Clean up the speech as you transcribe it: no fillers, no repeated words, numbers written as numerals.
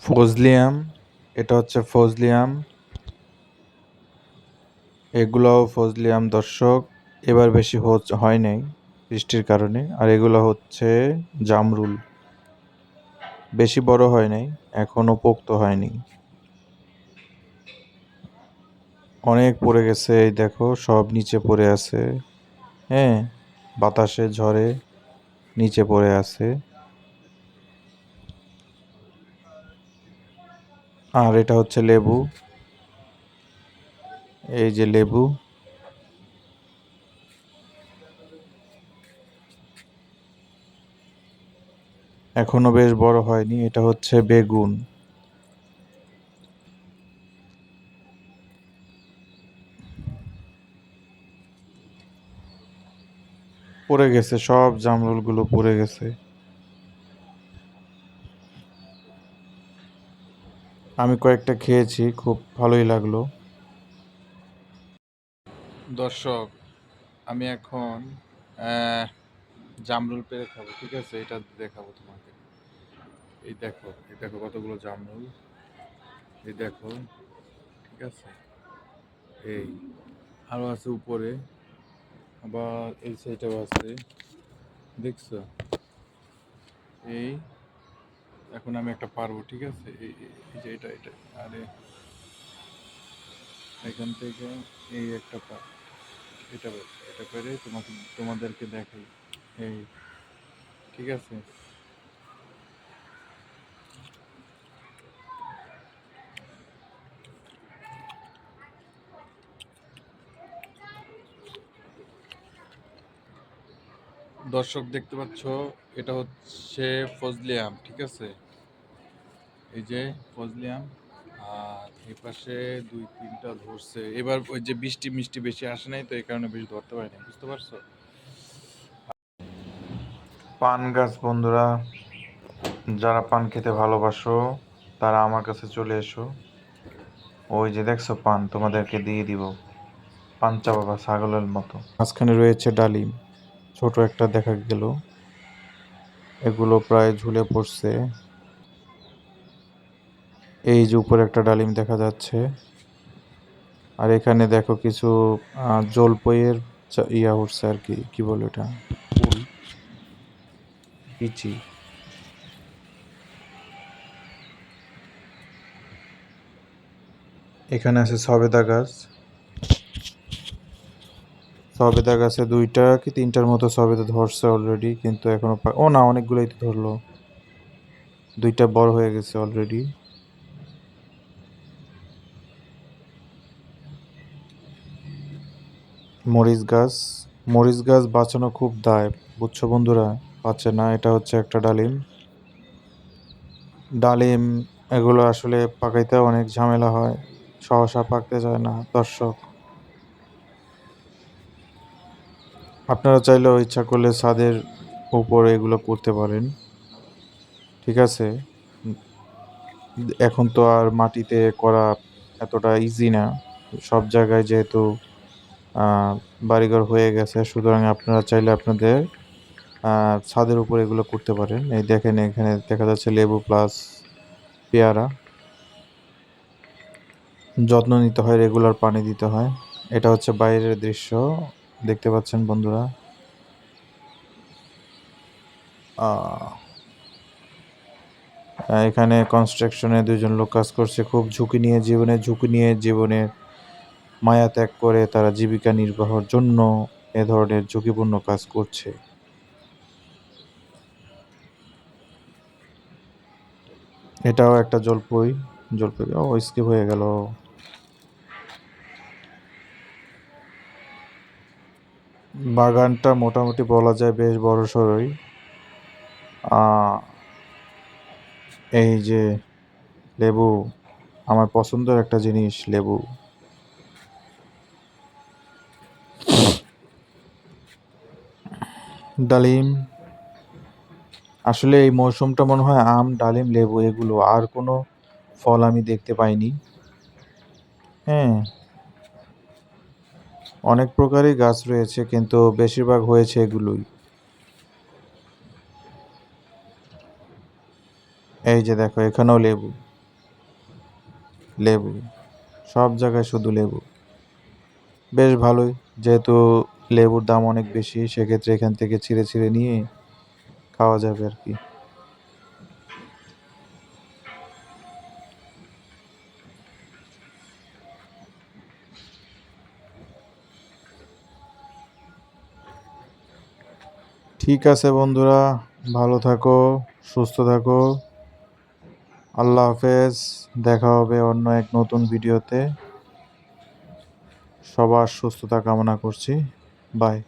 ফজলিয়াম, এটা হচ্ছে ফজলিয়াম, এগুলোও ফজলিয়াম দর্শক। এবার বেশি হয় নাই বৃষ্টির কারণে। আর এগুলো হচ্ছে জামরুল, বেশি বড় হয় নাই, এখনো পোক্ত হয়নি, অনেক পড়ে গেছে। এই দেখো সব নিচে পড়ে আছে, হ্যাঁ, বাতাসে ঝড়ে নিচে পড়ে আছে। আর এটা হচ্ছে লেবু, এই যে লেবু, এখনো বেশ বড় হয়নি। এটা হচ্ছে বেগুন, পড়ে গেছে, সব জামরুলগুলো পড়ে গেছে। আমি কয়েকটা খেয়েছি, খুব ভালোই লাগলো। দর্শক, আমি এখন জামরুল পেড়ে খাবো, ঠিক আছে? এটা দেখাবো তোমাকে। এই দেখো কতগুলো জামরুল, এই দেখো, ঠিক আছে? এই আরো আছে উপরে, আবার এই সাইডেও আছে, দেখছো? এই এখন আমি একটা পারবো, ঠিক আছে? এই যে এটা আরে এখান থেকে এই একটা এটা এটা পেরে তোমাদেরকে দেখাই, এই, ঠিক আছে? দর্শক দেখতে পাচ্ছ, এটা হচ্ছে ফজলি আম, ঠিক আছে? এই যে ফজলি আম। আর এই পাশে দুই তিনটা ধরছে। এবার ওই যে বৃষ্টি মিষ্টি বেশি আসে নাই, তো এই কারণে বেশি ধরতে পারিনি, বুঝতে পারছো? পান গাছ বন্ধুরা, যারা পান খেতে ভালোবাসো তারা আমার কাছে চলে এসো। ওই যে দেখছো পান, তোমাদেরকে দিয়ে দিব, পাঞ্চা বাবা ছাগলের মতো। মাঝখানে রয়েছে ডালিম, ছোট একটা দেখা গেল, এগুলো প্রায় ঝুলে পড়ছে। এই যে উপরে একটা ডালিম দেখা যাচ্ছে। আর এখানে দেখো কিছু জলপইয়ের ইয়া উঠছে আর কি, কি বলে এটা, ফুল, পিচি। এখানে আছে সবেদা গাছ, সবেদা গাছে দুইটা কি তিনটার মতো সবেদা ধরছে অলরেডি, কিন্তু এখনো ও না, অনেকগুলোই তো ধরলো, দুইটা বড় হয়ে গেছে অলরেডি। মরিচ গাছ, মরিচ গাছ বাঁচানো খুব দায়, বুঝছো বন্ধুরা? বাঁচে না। এটা হচ্ছে একটা ডালিম, ডালিম এগুলো আসলে পাকাইতে অনেক ঝামেলা হয়, সহসা পাকতে যায় না দর্শক। আপনারা চাইলেও ইচ্ছা করলে ছাদের উপরে এগুলো করতে পারেন, ঠিক আছে? এখন তো আর মাটিতে করা এতটা ইজি না, সব জায়গায় যেহেতু বাড়িঘর হয়ে গেছে, সুতরাং আপনারা চাইলে আপনাদের ছাদের উপর এগুলো করতে পারেন। এই দেখেন এখানে দেখা যাচ্ছে লেবু প্লাস পেয়ারা। যত্ন নিতে হয়, রেগুলার পানি দিতে হয়। এটা হচ্ছে বাইরের দৃশ্য, দেখতে পাচ্ছেন বন্ধুরা। এখানে কনস্ট্রাকশনে দুজন লোক কাজ করছে, খুব ঝুঁকি নিয়ে জীবনের মায়া ত্যাগ করে তারা জীবিকা নির্বাহের জন্য এ ধরনের ঝুঁকিপূর্ণ কাজ করছে। এটাও একটা জলপই, ও স্কিপ হয়ে গেল। বাগানটা মোটামুটি বলা যায় বেশ বড়সড়ই। এই যে লেবু, আমার পছন্দের একটা জিনিস লেবু। ডালিম, আসলে এই মৌসুমটা মনে হয় আম, ডালিম, লেবু, এগুলো, আর কোনো ফল আমি দেখতে পাইনি। হ্যাঁ, অনেক প্রকারই গাছ রয়েছে, কিন্তু বেশিরভাগ হয়েছে এগুলোই। এই যে দেখো এখানেও লেবু। লেবু, সব জায়গায় শুধু লেবু। বেশ ভালোই, যেহেতু লেবুর দাম অনেক বেশি, সেক্ষেত্রে এখান থেকে ছিঁড়ে ছিঁড়ে নিয়ে খাওয়া যাবে আর কি। ঠিক আছে বন্ধুরা, ভালো থাকো, সুস্থ থাকো। আল্লাহ হাফেজ। দেখা হবে অন্য এক নতুন ভিডিওতে। সবার সুস্থতা কামনা করছি। বাই।